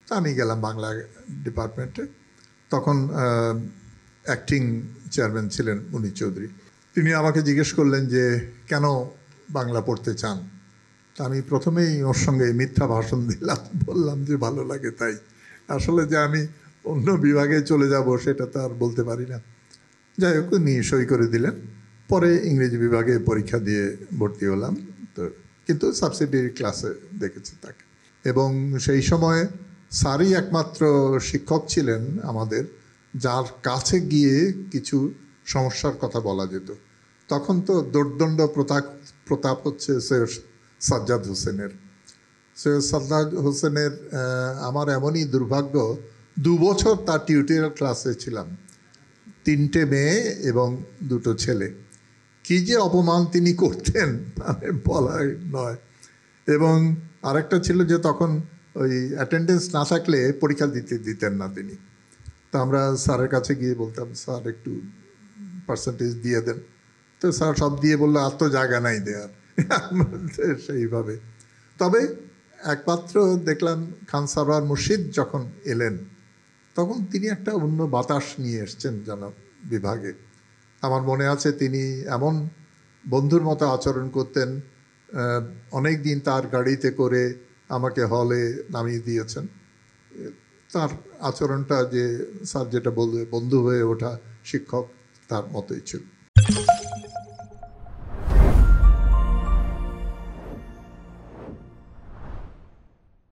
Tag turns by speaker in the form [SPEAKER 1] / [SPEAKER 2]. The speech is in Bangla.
[SPEAKER 1] তা আমি গেলাম বাংলা ডিপার্টমেন্টে। তখন অ্যাক্টিং চেয়ারম্যান ছিলেন মুনির চৌধুরী। তিনি আমাকে জিজ্ঞেস করলেন যে কেন বাংলা পড়তে চান। তা আমি প্রথমেই ওর সঙ্গে মিথ্যা ভাষণ দিলাম, বললাম যে ভালো লাগে তাই। আসলে যে আমি অন্য বিভাগে চলে যাব সেটা তো আর বলতে পারি না। যাই হোক, নিয়ে সই করে দিলেন। পরে ইংরেজি বিভাগে পরীক্ষা দিয়ে ভর্তি হলাম। তো কিন্তু সাবসিডিয়ারি ক্লাসে দেখেছি তাকে। এবং সেই সময় স্যারই একমাত্র শিক্ষক ছিলেন আমাদের, যার কাছে গিয়ে কিছু সমস্যার কথা বলা যেত। তখন তো দোর্দণ্ড প্রতাপ হচ্ছে সৈয়দ সাজ্জাদ হোসেনের। সৈয়দ সাজ্জাদ হোসেনের আমার এমনই দুর্ভাগ্য, 2 বছর তার টিউটোরিয়াল ক্লাসে ছিলাম। 3টে মেয়ে এবং 2টো ছেলে। কি যে অপমান তিনি করতেন মানে বলাই নয়। এবং আরেকটা ছিল যে তখন ওই অ্যাটেন্ডেন্স না থাকলে পরীক্ষা দিতেন না তিনি। তো আমরা স্যারের কাছে গিয়ে বলতাম, স্যার একটু পার্সেন্টেজ দিয়ে দেন। তো স্যার সব দিয়ে বললো, আর তো জায়গা নাই দেয়ার। সেইভাবে। তবে একমাত্র দেখলাম খান সারওয়ার মুর্শিদ যখন এলেন, তখন তিনি একটা অন্য বাতাস নিয়ে এসছেন যেন বিভাগে। আমার মনে আছে তিনি এমন বন্ধুর মতো আচরণ করতেন। অনেক দিন তার গাড়িতে করে আমাকে হলে নামিয়ে দিয়েছেন। তার আচরণটা যে স্যার যেটা বলবে বন্ধু হয়ে ওঠা শিক্ষক, তার মতোই ছিল।